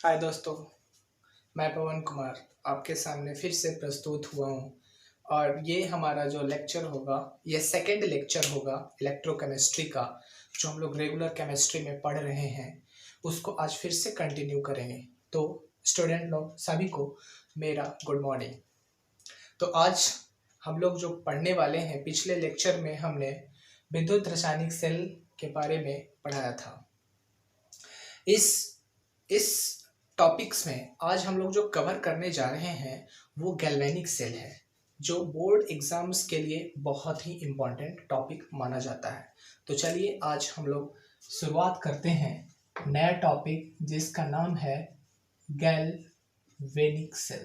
हाय दोस्तों, मैं पवन कुमार आपके सामने फिर से प्रस्तुत हुआ हूँ। और ये हमारा जो लेक्चर होगा, ये सेकंड लेक्चर होगा इलेक्ट्रोकेमिस्ट्री का, जो हम लोग रेगुलर केमिस्ट्री में पढ़ रहे हैं उसको आज फिर से कंटिन्यू करेंगे। तो स्टूडेंट लोग सभी को मेरा गुड मॉर्निंग। तो आज हम लोग जो पढ़ने वाले हैं, पिछले लेक्चर में हमने विद्युत रासायनिक सेल के बारे में पढ़ाया था। इस टॉपिक्स में आज हम लोग जो कवर करने जा रहे हैं वो गैल्वेनिक सेल है, जो बोर्ड एग्जाम्स के लिए बहुत ही इम्पोर्टेंट टॉपिक माना जाता है। तो चलिए आज हम लोग शुरुआत करते हैं नया टॉपिक, जिसका नाम है गैल्वेनिक सेल।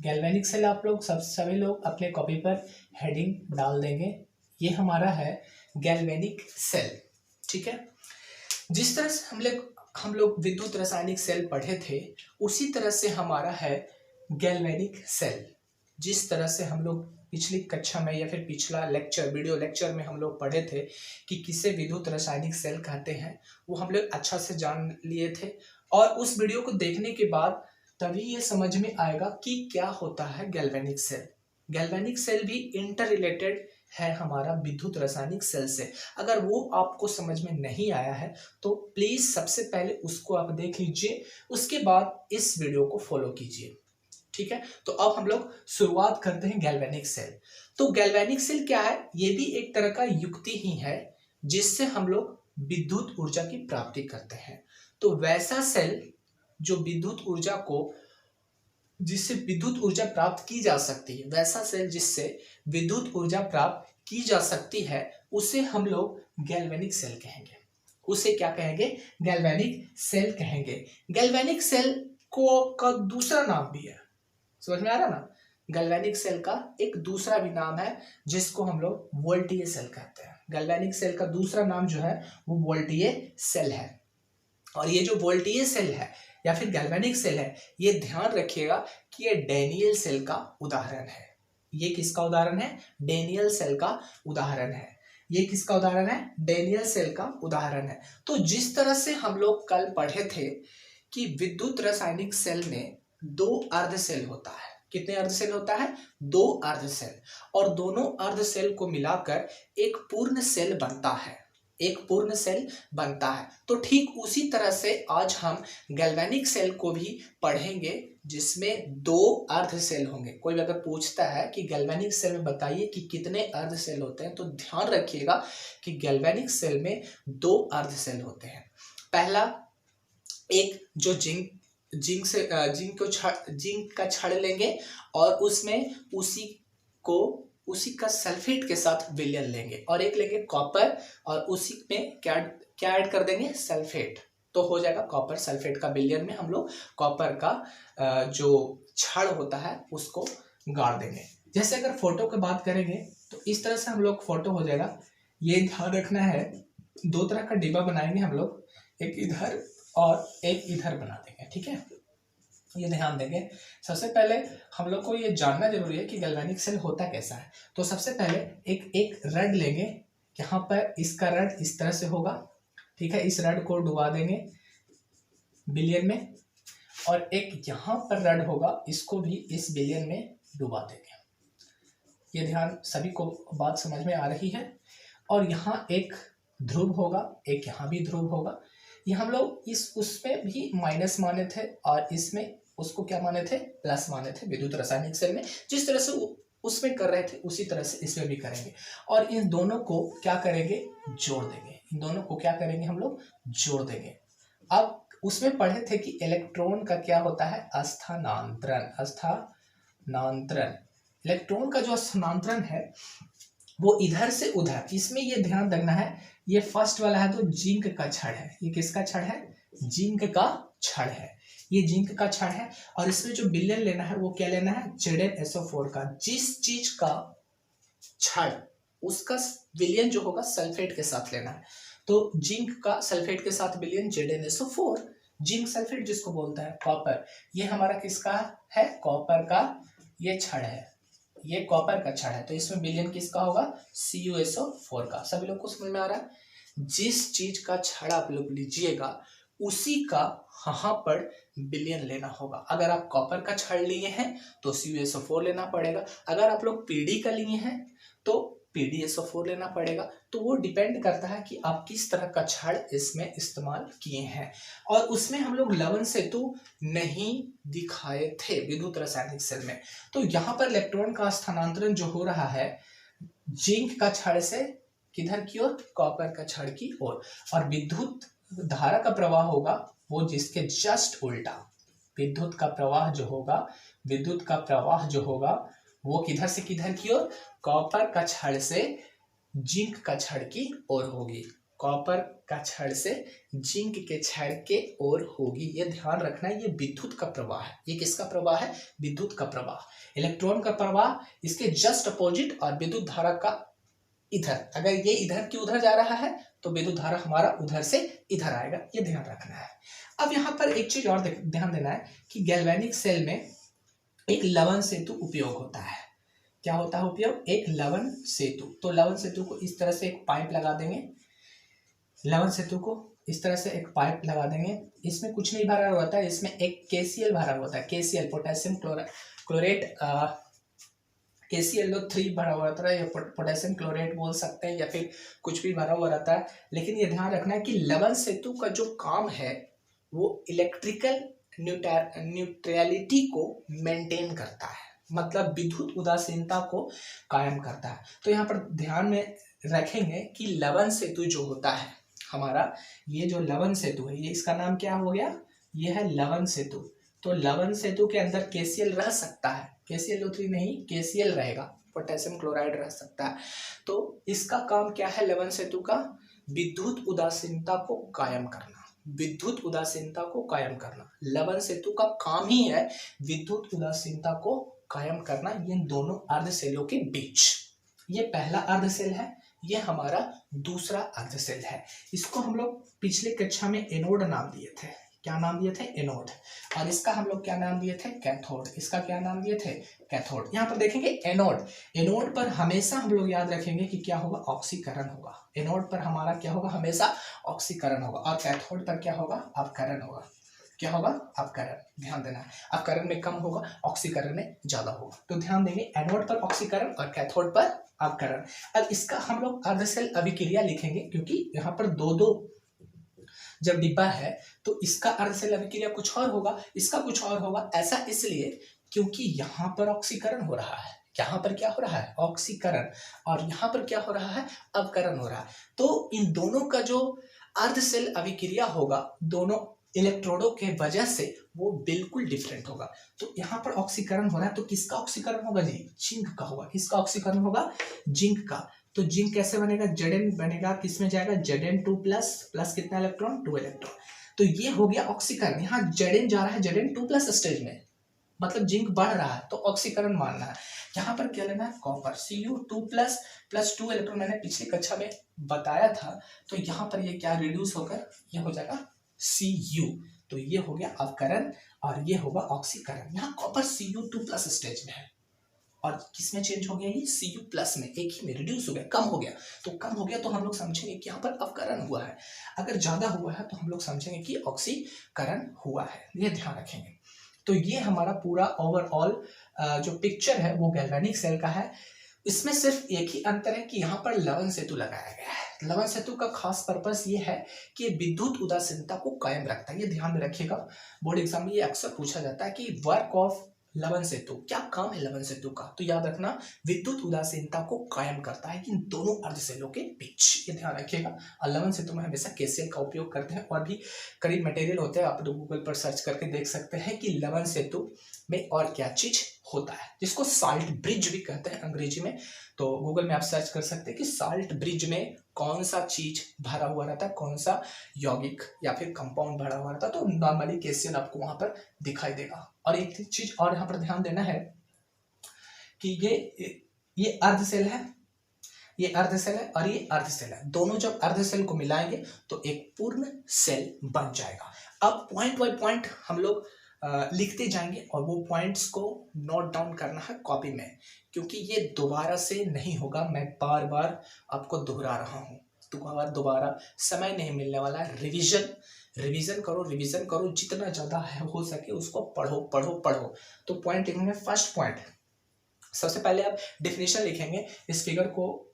गैल्वेनिक सेल आप लोग सभी लोग अपने कॉपी पर हेडिंग डाल देंगे। ये हमारा है गैल्वेनिक सेल, ठीक है। जिस तरह से हम लोग विद्युत रासायनिक सेल पढ़े थे, उसी तरह से हमारा है गैल्वेनिक सेल। जिस तरह से हम लोग पिछली कक्षा में या फिर पिछला लेक्चर, वीडियो लेक्चर में हम लोग पढ़े थे कि किसे विद्युत रासायनिक सेल कहते हैं, वो हम लोग अच्छा से जान लिए थे। और उस वीडियो को देखने के बाद तभी ये समझ में आएगा कि क्या होता है गैल्वेनिक सेल। गैल्वेनिक सेल भी इंटर रिलेटेड है हमारा विद्युत रासायनिक सेल से। अगर वो आपको समझ में नहीं आया है तो प्लीज सबसे पहले उसको आप देख लीजिए, उसके बाद इस वीडियो को फॉलो कीजिए, ठीक है। तो अब हम लोग शुरुआत करते हैं गैल्वेनिक सेल। तो गैल्वेनिक सेल क्या है? ये भी एक तरह का युक्ति ही है जिससे हम लोग विद्युत ऊर्जा की प्राप्ति करते हैं। तो वैसा सेल जो विद्युत ऊर्जा को, जिससे विद्युत ऊर्जा प्राप्त की जा सकती है, वैसा सेल जिससे विद्युत ऊर्जा प्राप्त की जा सकती है, उसे हम लोग गैल्वेनिक सेल कहेंगे। उसे क्या कहेंगे? गैल्वेनिक सेल कहेंगे। गैल्वेनिक सेल को का दूसरा नाम भी है, समझ में आ रहा ना। गैल्वेनिक सेल का एक दूसरा भी नाम है जिसको हम लोग वोल्टीय सेल कहते हैं। गैल्वेनिक सेल का दूसरा नाम जो है वो वोल्टीय सेल है। और ये जो वोल्टीय सेल है या फिर गैल्वेनिक सेल है, ये ध्यान रखिएगा कि ये डैनियल सेल का उदाहरण है। ये किसका उदाहरण है? डैनियल सेल का उदाहरण है। ये किसका उदाहरण है? डैनियल सेल का उदाहरण है। तो जिस तरह से हम लोग कल पढ़े थे कि विद्युत रासायनिक सेल में दो अर्ध सेल होता है। कितने अर्ध सेल होता है? दो अर्ध सेल। और दोनों अर्ध सेल को मिलाकर एक पूर्ण सेल बनता है, एक पूर्ण सेल बनता है। तो ठीक उसी तरह से आज हम गैल्वेनिक सेल को भी पढ़ेंगे, जिसमें दो अर्ध सेल होंगे। कोई अगर पूछता है कि गैल्वेनिक सेल में बताइए कि कितने अर्ध सेल होते हैं, तो ध्यान रखिएगा कि गैल्वेनिक सेल में दो अर्ध सेल होते हैं। पहला एक जो जिंक का छड़ लेंगे और उसमें उसी का सल्फेट के साथ विलयन लेंगे, और एक लेंगे कॉपर और उसी में क्या ऐड कर देंगे? सल्फेट। तो हो जाएगा कॉपर सल्फेट का विलयन में हम लोग कॉपर का जो छड़ होता है उसको गाड़ देंगे। जैसे अगर फोटो की बात करेंगे तो इस तरह से हम लोग फोटो हो जाएगा। ये ध्यान रखना है, दो तरह का डिब्बा बनाएंगे हम लोग, एक इधर और एक इधर बना देंगे, ठीक है। ये ध्यान देंगे। सबसे पहले हम लोग को ये जानना जरूरी है कि गैल्वेनिक सेल होता कैसा है। तो सबसे पहले एक रड लेंगे। यहाँ पर इसका रड इस तरह से होगा, ठीक है। इस रड को डुबा देंगे विलयन में, और एक यहाँ पर रड होगा, इसको भी इस विलयन में डुबा देंगे। ये ध्यान सभी को बात समझ में आ रही है। और यहाँ एक ध्रुव होगा, एक यहाँ भी ध्रुव होगा। ये हम लोग उसमें भी माइनस माने थे और इसमें उसको क्या माने थे? प्लस माने थे। विद्युत रासायनिक सेल में जिस तरह से उसमें कर रहे थे उसी तरह से इसमें भी करेंगे। और इन दोनों को क्या करेंगे? जोड़ देंगे। इन दोनों को क्या करेंगे? हम लोग जोड़ देंगे। अब उसमें पढ़े थे कि इलेक्ट्रॉन का क्या होता है? स्थानांतरण। इलेक्ट्रॉन का जो स्थानांतरण है वो इधर से उधर। इसमें ये ध्यान रखना है, ये फर्स्ट वाला है तो जिंक का छड़ है। ये किसका छड़ है? जिंक का छड़ है। ये जिंक का छड़ है। और इसमें जो विलयन लेना है वो क्या लेना है? ZnSO4 का। जिस चीज का छड़, उसका विलयन जो होगा सल्फेट के साथ लेना है। तो जिंक का सल्फेट के साथ विलयन ZnSO4। जिंक सल्फेट जिसको बोलता है कॉपर, ये हमारा किसका है? कॉपर का ये छड़ है, ये कॉपर का छड़ है। तो इसमें विलयन किसका होगा? CuSO4 का। सभी लोग को समझ में आ रहा है? जिस चीज का छड़ आप लोग लीजिएगा उसी का यहाँ पर बिलियन लेना होगा। अगर आप कॉपर का छड़ लिए हैं तो CuSO4 लेना पड़ेगा, अगर आप लोग PD का लिए हैं तो PdSO4 लेना पड़ेगा। तो वो डिपेंड करता है कि आप किस तरह का छड़ इसमें इस्तेमाल किए हैं। और उसमें हम लोग लवण सेतु नहीं दिखाए थे विद्युत रासायनिक सेल में। तो यहाँ पर इलेक्ट्रॉन का स्थानांतरण जो हो रहा है जिंक का छड़ से किधर की ओर, कॉपर का छड़ की ओर। और विद्युत धारा का प्रवाह होगा वो जिसके जस्ट उल्टा। विद्युत का प्रवाह जो होगा वो किधर से किधर की ओर, कॉपर का छड़ से जिंक का छड़ की ओर होगी। कॉपर का छड़ से जिंक के छड़ के ओर होगी। ये ध्यान रखना है, ये विद्युत का प्रवाह है। ये किसका प्रवाह है, विद्युत का प्रवाह। इलेक्ट्रॉन का प्रवाह इसके जस्ट अपोजिट और विद्युत धारा का इधर। अगर ये इधर की उधर जा रहा है तो विद्युत धारा हमारा उधर से इधर आएगा, ये ध्यान रखना है। अब यहाँ पर एक चीज और ध्यान देना है कि गैल्वेनिक सेल में एक लवण सेतु उपयोग होता है। क्या होता है उपयोग, एक लवण सेतु। तो लवण सेतु को इस तरह से एक पाइप लगा देंगे, लवण सेतु को इस तरह से एक पाइप लगा देंगे। इसमें कुछ नहीं भरा हुआ होता है, इसमें एक KCl भरा होता है। KCl पोटेशियम क्लोरेट, KClO3 भरा हुआ रहता है, या पोटेशियम क्लोरेट बोल सकते हैं, या फिर कुछ भी भरा हुआ रहता है। लेकिन ये ध्यान रखना है कि लवण सेतु का जो काम है वो इलेक्ट्रिकल न्यूट्रलिटी को मेंटेन करता है, मतलब विद्युत उदासीनता को कायम करता है। तो यहाँ पर ध्यान में रखेंगे कि लवण सेतु जो होता है हमारा, ये जो लवण सेतु है, ये इसका नाम क्या हो गया, ये है लवण सेतु। तो लवण सेतु के अंदर KCl रह सकता है, KClO3 नहीं, KCl रहेगा, पोटेशियम क्लोराइड रह सकता है। तो इसका काम क्या है लवण सेतु का, विद्युत उदासीनता को कायम करना। विद्युत उदासीनता को कायम करना लवण सेतु का काम ही है, विद्युत उदासीनता को कायम करना ये दोनों अर्धसेलों के बीच। ये पहला अर्धसेल है, ये हमारा दूसरा अर्धसेल है। इसको हम लोग पिछले कक्षा में एनोड नाम दिए थे। क्या नाम दिए थे, एनोड। और इसका हम लोग क्या नाम दिए थे, कैथोड। इसका क्या नाम दिए थे, कैथोड। यहाँ पर देखेंगे एनोड, एनोड पर हमेशा हम लोग याद रखेंगे कि क्या होगा, ऑक्सीकरण होगा। एनोड पर हमारा क्या होगा, हमेशा ऑक्सीकरण होगा। और कैथोड पर क्या होगा, अपकरण होगा। क्या होगा, अपकरण। ध्यान देना है, अपकरण में कम होगा, ऑक्सीकरण में ज्यादा होगा। तो ध्यान देंगे, एनोड पर ऑक्सीकरण और कैथोड पर अपकरण। अब इसका हम लोग अर्धसेल अभिक्रिया लिखेंगे, क्योंकि यहाँ पर दो जब डिब्बा है तो इसका अर्धसेल अभिक्रिया कुछ और होगा, इसका कुछ और होगा। ऐसा इसलिए क्योंकि यहाँ पर ऑक्सीकरण हो रहा है, यहाँ पर क्या हो रहा है, ऑक्सीकरण, और यहाँ पर क्या हो रहा है, अपकरण हो रहा है। तो इन दोनों का जो अर्धसेल अभिक्रिया होगा दोनों इलेक्ट्रोडों के वजह से वो बिल्कुल डिफरेंट होगा। तो यहाँ पर ऑक्सीकरण हो रहा है, तो किसका ऑक्सीकरण होगा जी, जिंक का होगा। किसका ऑक्सीकरण होगा, जिंक का। तो जिंक कैसे बनेगा, Zn बनेगा, किसमें जाएगा, Zn2 प्लस, प्लस कितना इलेक्ट्रॉन, 2 इलेक्ट्रॉन। तो ये हो गया ऑक्सीकरण। यहाँ Zn जा रहा है Zn2 प्लस स्टेज में, मतलब जिंक बढ़ रहा है, तो ऑक्सीकरण मानना है। यहाँ पर क्या लेना है, copper, Cu2 plus, plus 2 electron मैंने पिछली कक्षा में बताया था। तो यहाँ पर ये क्या रिड्यूस होकर ये हो जाएगा Cu। तो ये हो गया अपकरण और ये होगा ऑक्सीकरण। यहाँ कॉपर Cu2 प्लस स्टेज में है और किसमें चेंज हो गया, ये Cu प्लस में, एक ही में रिड्यूस हो गया, कम हो गया। तो कम हो गया तो हम लोग समझेंगे कि यहाँ पर अपकरण हुआ है। अगर ज्यादा हुआ है तो हम लोग समझेंगे कि ऑक्सीकरण हुआ है। ये ध्यान रखेंगे। तो ये हमारा पूरा ओवरऑल जो पिक्चर है वो गैल्वेनिक सेल का है। इसमें सिर्फ एक ही अंतर है कि यहाँ पर लवण सेतु लगाया गया है। लवण सेतु का खास पर्पस ये है कि विद्युत उदासीनता को कायम रखता है। ये ध्यान में रखिएगा, बोर्ड एग्जाम में ये अक्सर पूछा जाता है कि वर्क ऑफ लवण सेतु, क्या काम है लवण सेतु का। तो याद रखना, विद्युत उदासीनता को कायम करता है इन दोनों अर्धसेलों के बीच। ये ध्यान रखिएगा। और लवण सेतु में हमेशा KCl का उपयोग करते हैं। और भी कई मटेरियल होते हैं, आप लोग गूगल पर सर्च करके देख सकते हैं कि लवण सेतु में और क्या चीज होता है, जिसको साल्ट ब्रिज भी कहते हैं अंग्रेजी में। तो गूगल में आप सर्च कर सकते हैं कि साल्ट ब्रिज में कौन सा चीज भरा हुआ रहता है, कौन सा यौगिक या फिर कंपाउंड भरा हुआ रहता है। तो नॉर्मली KCl आपको वहां पर दिखाई देगा। और एक चीज और यहाँ पर ध्यान देना है कि ये अर्धसेल है, ये अर्धसेल है और ये अर्धसेल है। दोनों जब अर्धसेल को मिलाएंगे तो एक पूर्ण सेल बन जाएगा। अब पॉइंट बाय पॉइंट हम लोग लिखते जाएंगे और वो पॉइंट्स को नोट डाउन करना है कॉपी में, क्योंकि ये दोबारा से नहीं होगा। मैं बार बार आपको दोहरा रहा हूँ। दोबारा समय नहीं मिलने वाला है। रिवीजन करो, जितना ज़्यादा है हो सके उसको पढ़ो। तो पॉइंट लिखेंगे। फर्स्ट पॉइंट, सबसे पहले आप डिफिनेशन लिखेंगे। इस फिगर को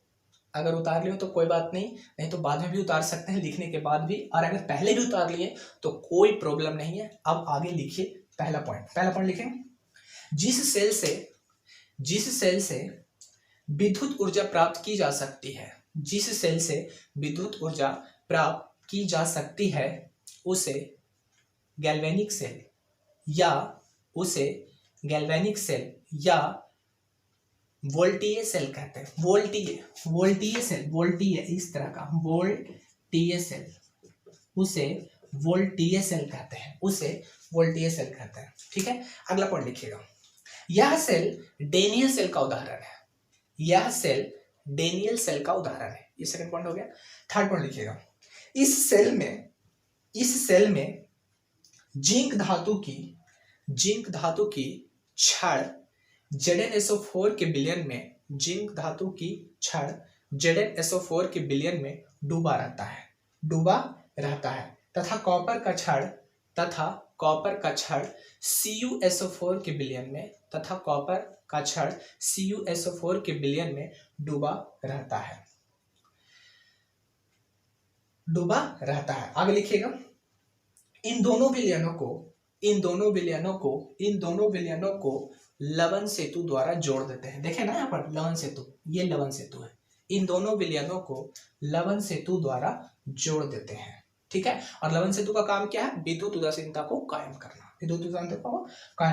अगर उतार लियो तो कोई बात नहीं तो बाद में भी उतार सकते हैं लिखने के बाद भी, और अगर पहले भी उतार लिए तो कोई प्रॉब्लम नहीं है। अब आगे लिखिए पहला पॉइंट लिखेंगे। जिस सेल से विद्युत ऊर्जा प्राप्त की जा सकती है, जिस सेल से विद्युत ऊर्जा प्राप्त की जा सकती है उसे गैल्वेनिक सेल या वोल्टीय सेल कहते हैं। वोल्टीय इस तरह का वोल्टीय सेल, उसे वोल्टीय सेल कहते हैं। ठीक है, अगला पॉइंट लिखिएगा। यह सेल डेनियल सेल का उदाहरण है। ये सेकंड पॉइंट हो गया। थर्ड पॉइंट लिखिएगा। इस सेल में जिंक धातु की छड़ ZnSO4 के विलयन में डूबा रहता है तथा कॉपर का छड़ CuSO4 के विलयन में डूबा रहता है। आगे लिखिएगा। इन दोनों विलयनों को लवन सेतु द्वारा जोड़ देते हैं। देखें ना यहाँ पर लवन सेतु, ये लवन सेतु है। इन दोनों विलयनों को लवन सेतु द्वारा जोड़ देते हैं। ठीक है, और लवन सेतु का काम क्या है? विद्युत उदासीनता को कायम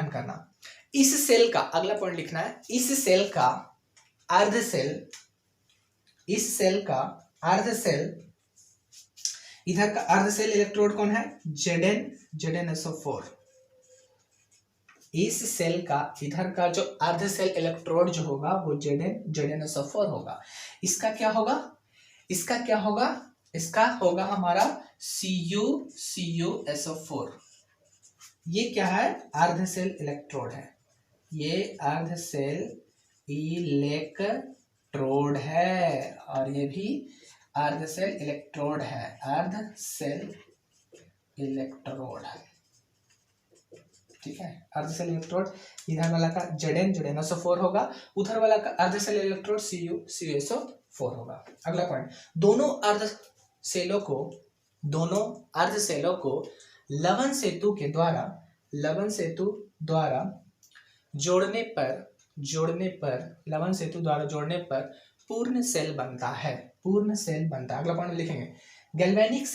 करना। इस सेल का अगला पॉइंट लिखना है। इस सेल का अर्ध सेल इधर का अर्ध सेल इलेक्ट्रोड कौन है? ZnSO4। इस सेल का इधर का जो अर्ध सेल इलेक्ट्रोड जो होगा वो ZnSO4 होगा। इसका क्या होगा? इसका होगा हमारा CuSO4। ये क्या है? अर्ध सेल इलेक्ट्रोड है। ये अर्ध सेल इलेक्ट्रोड है और ये भी अर्ध सेल इलेक्ट्रोड है। ठीक है, अर्ध सेल इलेक्ट्रोड इधर वाला का ZnSO4 होगा, उधर वाला का अर्ध सेल इलेक्ट्रोड CuSO4 होगा। अगला पॉइंट, दोनों अर्ध सेलों को लवन सेतु द्वारा जोड़ने पर पूर्ण सेल बनता है। अगला पॉइंट लिखेंगे। गैल्वेनिक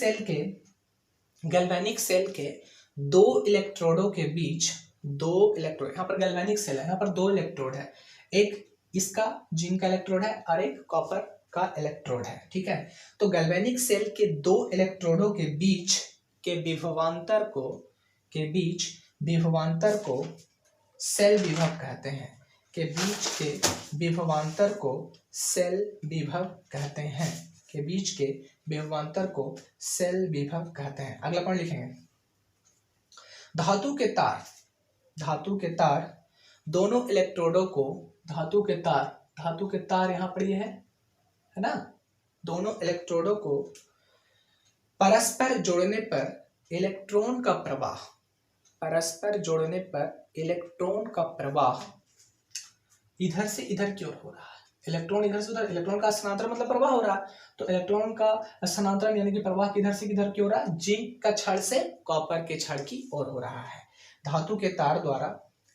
सेल के दो इलेक्ट्रोडों के बीच यहाँ पर गैल्वेनिक सेल है, यहाँ पर दो इलेक्ट्रोड है। एक इसका जिंक का इलेक्ट्रोड है और एक कॉपर का इलेक्ट्रोड है। ठीक है, तो गैल्वेनिक सेल के दो इलेक्ट्रोडों के बीच के विभवांतर को सेल विभव कहते हैं। अगला पॉइंट लिखेंगे। धातु के तार दोनों इलेक्ट्रोडों को धातु के तार यहाँ पर ये है ना, दोनों इलेक्ट्रोडों को परस्पर जोड़ने पर इलेक्ट्रॉन का प्रवाह इधर से इधर की ओर हो रहा है। इलेक्ट्रॉन इधर से उधर, इलेक्ट्रॉन का स्थानांतरण मतलब प्रवाह हो रहा है। तो इलेक्ट्रॉन का स्थानांतरण यानी कि प्रवाह किधर से किधर की हो रहा है? जिंक का छड़ से कॉपर के छड़ की ओर हो रहा है। धातु के तार द्वारा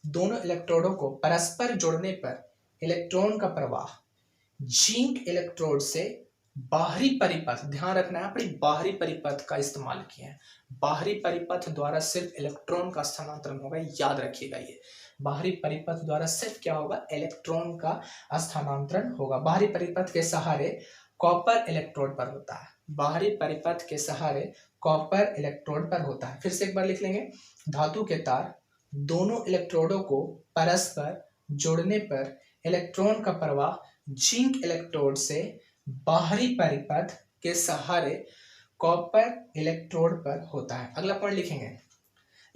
दोनों इलेक्ट्रोडों को परस्पर जोड़ने पर इलेक्ट्रॉन का प्रवाह जिंक इलेक्ट्रोड से बाहरी परिपथ, ध्यान रखना है अपनी बाहरी परिपथ का इस्तेमाल किया है। बाहरी परिपथ द्वारा सिर्फ इलेक्ट्रॉन का स्थानांतरण होगा, याद रखिएगा। ये बाहरी परिपथ द्वारा सिर्फ क्या होगा? इलेक्ट्रॉन का स्थानांतरण होगा। बाहरी परिपथ के सहारे कॉपर इलेक्ट्रोड पर होता है। फिर से एक बार लिख लेंगे। धातु के तार दोनों इलेक्ट्रोडों को परस्पर जोड़ने पर इलेक्ट्रॉन का प्रवाह जिंक इलेक्ट्रोड से बाहरी परिपथ के सहारे कॉपर इलेक्ट्रोड पर होता है। अगला पॉइंट लिखेंगे।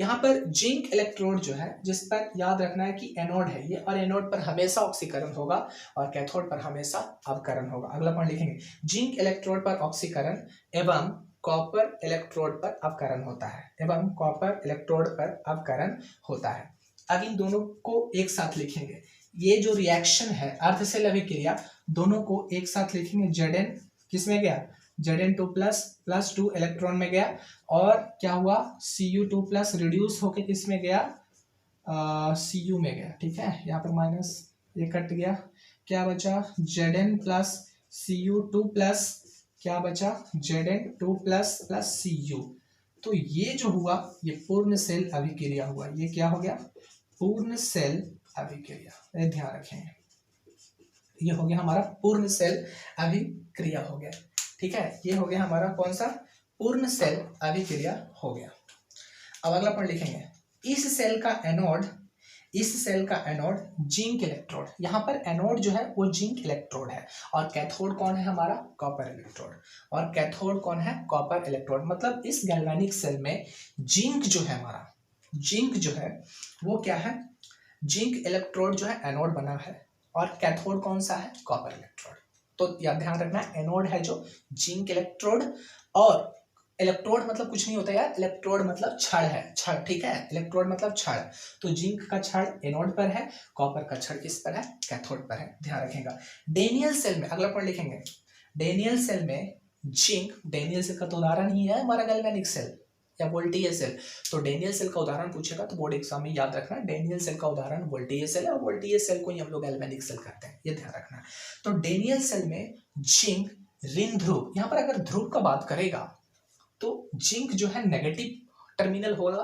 यहाँ पर जिंक इलेक्ट्रोड जो है, जिस पर याद रखना है कि एनोड है ये, और एनोड पर हमेशा ऑक्सीकरण होगा और कैथोड पर हमेशा अपकरण होगा। अगला पॉइंट लिखेंगे, जिंक इलेक्ट्रोड पर ऑक्सीकरण एवं कॉपर इलेक्ट्रोड पर अपकरण होता है, एवं कॉपर इलेक्ट्रोड पर अपकरण होता है। अब इन दोनों को एक साथ लिखेंगे, ये जो रिएक्शन है अर्धसेल अभिक्रिया, दोनों को एक साथ लिखेंगे। Zn किस में गया, Zn2 प्लस 2 इलेक्ट्रॉन में गया, और क्या हुआ, Cu2 प्लस रिड्यूस होके किस में गया, Cu में गया। ठीक है, यहाँ पर माइनस ये कट गया, क्या बचा, Zn प्लस Cu2 प्लस क्या बचा, Zn2 प्लस Cu। तो ये जो हुआ ये पूर्ण सेल अभिक्रिया हुआ। ये क्या हो गया, पूर्ण सेल अभिक्रिया, ध्यान रखेंगे। ये हो गया हमारा पूर्ण सेल अभिक्रिया हो गया। ठीक है, ये हो गया हमारा कौन सा, पूर्ण सेल अभिक्रिया हो गया। अब अगला पॉइंट लिखेंगे, इस सेल का एनोड जिंक इलेक्ट्रोड। यहाँ पर एनोड जो है वो जिंक इलेक्ट्रोड है, और कैथोड कौन है हमारा, कॉपर इलेक्ट्रोड। और कैथोड कौन है, कॉपर इलेक्ट्रोड। मतलब इस गैल्वेनिक सेल में जिंक जो है हमारा, जिंक जो है वो क्या है, जिंक इलेक्ट्रोड जो है एनोड बना है, और कैथोड कौन सा है, कॉपर इलेक्ट्रोड। तो याद ध्यान रखना, एनोड है जो जिंक इलेक्ट्रोड, और इलेक्ट्रोड मतलब कुछ नहीं होता यार, इलेक्ट्रोड मतलब छड़ है, छड़। ठीक है, इलेक्ट्रोड मतलब छड़। तो जिंक का छड़ एनोड पर है, कॉपर का छड़ किस पर है, कैथोड पर है, ध्यान रखेगा। डेनियल सेल में अगला पॉइंट लिखेंगे, डेनियल सेल में जिंक, डेनियल सेल का तो उदाहरण ही है हमारा गैल्वेनिक सेल या वोल्टेज सेल। तो डेनियल सेल का उदाहरण पूछेगा तो बोर्ड एग्जाम में याद रखना, डेनियल सेल का उदाहरण वोल्टेज सेल है, और वोल्टेज सेल को ही हम लोग गैल्वेनिक सेल करते हैं, ये ध्यान रखना। तो डेनियल सेल में जिंक ऋण ध्रुव, यहाँ पर अगर ध्रुव का बात करेगा तो जिंक जो है नेगेटिव टर्मिनल होगा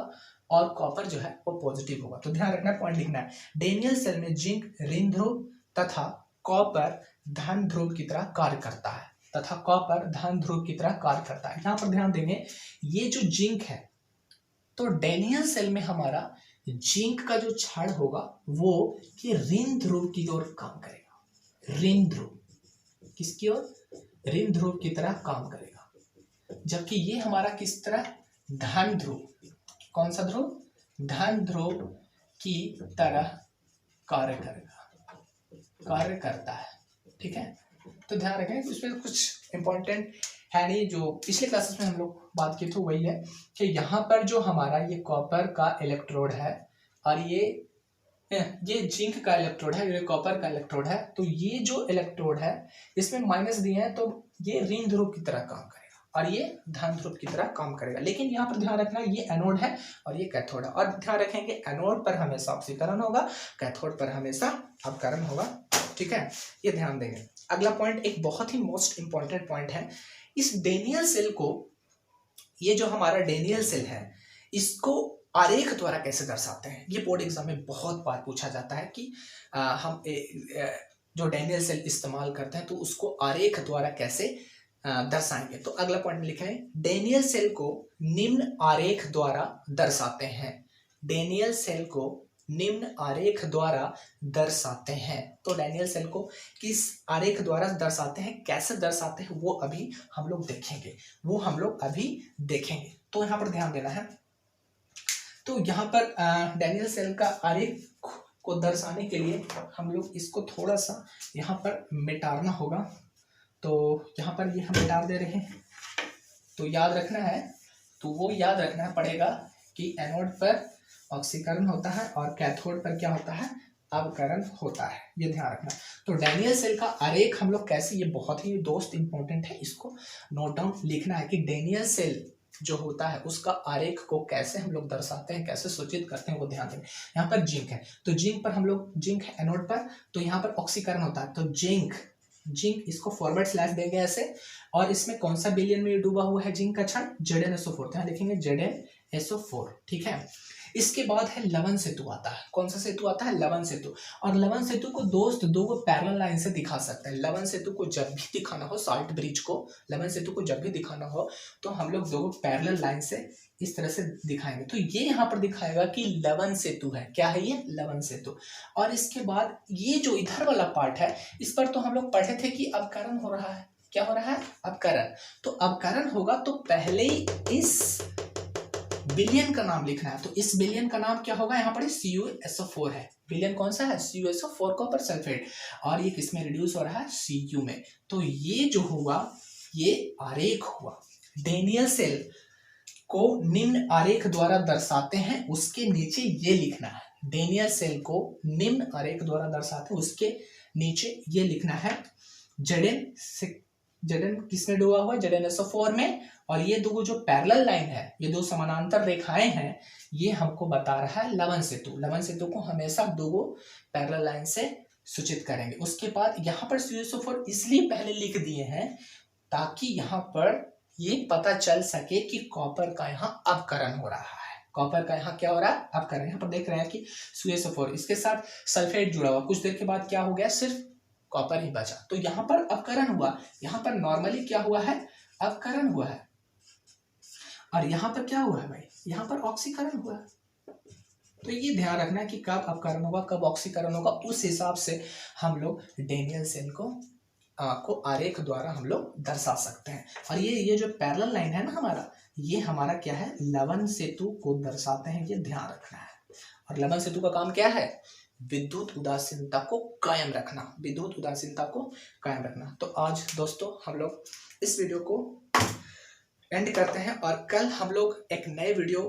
और कॉपर जो है वो पॉजिटिव होगा। तो ध्यान रखना, पॉइंट लिखना है, डेनियल सेल में जिंक ऋण ध्रुव तथा कॉपर धन ध्रुव की तरह कार्य करता है, तथा कॉपर धन ध्रुव की तरह कार्य करता है। यहाँ पर ध्यान देंगे, ये जो जिंक है, तो डेनियल सेल में हमारा जिंक का जो छड़ होगा वो ये ऋण ध्रुव की ओर काम करेगा, ऋण ध्रुव, किसकी ओर, ऋण ध्रुव की तरह काम करेगा। जबकि ये हमारा किस तरह, धन ध्रुव, कौन सा ध्रुव, धन ध्रुव की तरह कार्य करेगा, कार्य करता है। ठीक है, तो ध्यान रखें, उसमें कुछ इंपॉर्टेंट है नहीं, जो पिछले क्लासेस में हम लोग बात की थी वही है कि यहाँ पर जो हमारा ये कॉपर का इलेक्ट्रोड है, और ये जिंक का इलेक्ट्रोड है, ये कॉपर का इलेक्ट्रोड है। तो ये जो इलेक्ट्रोड है इसमें माइनस दिए हैं, तो ये ऋण ध्रुव की तरह काम करेगा और ये धन ध्रुव की तरह काम करेगा। लेकिन यहाँ पर ध्यान रखना, ये एनोड है और ये कैथोड है, और ध्यान रखेंगे एनोड पर हमेशा ऑक्सीकरण होगा, कैथोड पर हमेशा अपकरण होगा। ठीक है, ये ध्यान देंगे। अगला पॉइंट एक बहुत ही मोस्ट इंपॉर्टेंट पॉइंट है, इस डेनियल सेल को, ये जो हमारा डेनियल सेल है इसको आरेख द्वारा कैसे दर्शाते हैं। ये बोर्ड एग्जाम में बहुत बार पूछा जाता है कि हम जो डेनियल सेल इस्तेमाल करते हैं तो उसको आरेख द्वारा कैसे दर्शाएंगे। तो अगला पॉइंट लिखा है, डेनियल सेल को निम्न आरेख द्वारा दर्शाते हैं, डेनियल सेल को निम्न आरेख द्वारा दर्शाते हैं। तो डेनियल सेल को किस आरेख द्वारा दर्शाते हैं, कैसे दर्शाते हैं, वो अभी हम लोग देखेंगे, वो हम लोग अभी देखेंगे। तो यहाँ पर ध्यान देना है। तो यहाँ पर डेनियल सेल का आरेख को दर्शाने के लिए हम लोग इसको थोड़ा सा यहाँ पर मिटाना होगा। तो यहाँ पर ये हम मिटा दे रहे हैं, तो याद रखना है, तो वो याद रखना पड़ेगा कि एनोड पर ऑक्सीकरण होता है और कैथोड पर क्या होता है, अपकरण होता है, ये ध्यान रखना। तो डेनियल सेल का आरेख हम लोग कैसे, ये बहुत ही दोस्त इंपॉर्टेंट है, इसको नोट डाउन लिखना है कि डेनियल सेल जो होता है उसका आरेख को कैसे हम लोग दर्शाते हैं, कैसे सूचित करते हैं, वो ध्यान दें। यहाँ पर जिंक है, तो जिंक पर हम लोग, जिंक है एनोड पर, तो यहाँ पर ऑक्सीकरण होता है, तो जिंक इसको फॉरवर्ड स्लैश देंगे ऐसे, और इसमें कौन सा बिलियन में डूबा हुआ है जिंक का क्षण, ZnSO4, यहाँ लिखेंगे ZnSO4। ठीक है, इसके बाद है लवण सेतु आता है, कौन सा सेतु आता है, लवण सेतु। और लवण सेतु को दोस्त दो पैरेलल लाइन से दिखा सकते हैं। लवण सेतु को जब भी दिखाना हो, साल्ट ब्रिज को, लवण सेतु को जब भी दिखाना हो तो हम लोग दो पैरेलल लाइन से इस तरह से दिखाएंगे। तो ये यहाँ पर दिखाएगा कि लवण सेतु है, क्या है ये, लवण सेतु। और इसके बाद ये जो इधर वाला पार्ट है, इस पर तो हम लोग पढ़े थे कि अपकरण हो रहा है, क्या हो रहा है, अपकरण। तो अपकरण होगा तो पहले ही इस विलियन का नाम लिखना है। तो इस विलियन का नाम क्या होगा, यहाँ पर CuSO4 है। विलियन कौन सा है, CuSO4 कॉपर सल्फेट, और ये किसमें रिड्यूस हो रहा है, Cu में। तो ये जो हुआ ये आरेख हुआ। डेनियल सेल को निम्न आरेख द्वारा दर्शाते हैं, उसके नीचे ये लिखना है। डेनियल सेल को निम्न आरेख द्वारा दर्शाते हैं, उसके नीचे ये लिखना है। जड़न किसमें डूबा हुआ है, ZnSO4 में, और ये दो जो पैरेलल लाइन है, ये दो समानांतर रेखाएं हैं, ये हमको बता रहा है लवन सेतु। लवन सेतु को हमेशा दो पैरेलल लाइन से सूचित करेंगे। उसके बाद यहाँ पर CuSO4 इसलिए पहले लिख दिए हैं ताकि यहाँ पर ये पता चल सके कि कॉपर का यहाँ अपकरण हो रहा है। कॉपर का यहाँ क्या हो रहा है, अपकरण। यहाँ पर देख रहे हैं कि CuSO4 इसके साथ सल्फेट जुड़ा हुआ, कुछ देर के बाद क्या हो गया, सिर्फ कॉपर ही बचा। तो यहाँ पर अपकरण हुआ, यहाँ पर नॉर्मली क्या हुआ है, अपकरण हुआ है, और यहाँ पर क्या हुआ है भाई, यहाँ पर ऑक्सीकरण हुआ है। तो ये ध्यान रखना है कि कब अपकरण होगा, कब ऑक्सीकरण होगा, उस हिसाब से हम लोग डेनियल सेल को आरेख द्वारा हम लोग दर्शा सकते हैं। और ये जो पैरेलल लाइन है ना हमारा, ये हमारा क्या है, लवन सेतु को दर्शाते हैं, ये ध्यान रखना है। और लवन सेतु का काम क्या है, विद्युत उदासीनता को कायम रखना, विद्युत उदासीनता को कायम रखना। तो आज दोस्तों हम लोग इस वीडियो को एंड करते हैं, और कल हम लोग एक नए वीडियो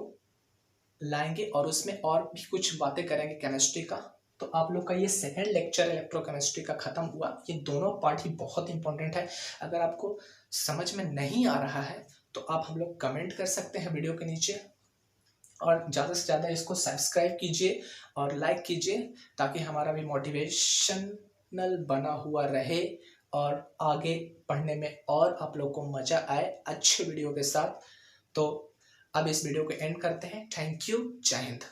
लाएंगे और उसमें और भी कुछ बातें करेंगे केमिस्ट्री का। तो आप लोग का ये सेकंड लेक्चर इलेक्ट्रोकेमिस्ट्री का खत्म हुआ। ये दोनों पार्ट ही बहुत इंपॉर्टेंट है। अगर आपको समझ में नहीं आ रहा है तो आप हम लोग कमेंट कर सकते हैं वीडियो के नीचे, और ज़्यादा से ज़्यादा इसको सब्सक्राइब कीजिए और लाइक कीजिए, ताकि हमारा भी मोटिवेशनल बना हुआ रहे और आगे पढ़ने में और आप लोग को मज़ा आए अच्छे वीडियो के साथ। तो अब इस वीडियो को एंड करते हैं। थैंक यू, जय हिंद।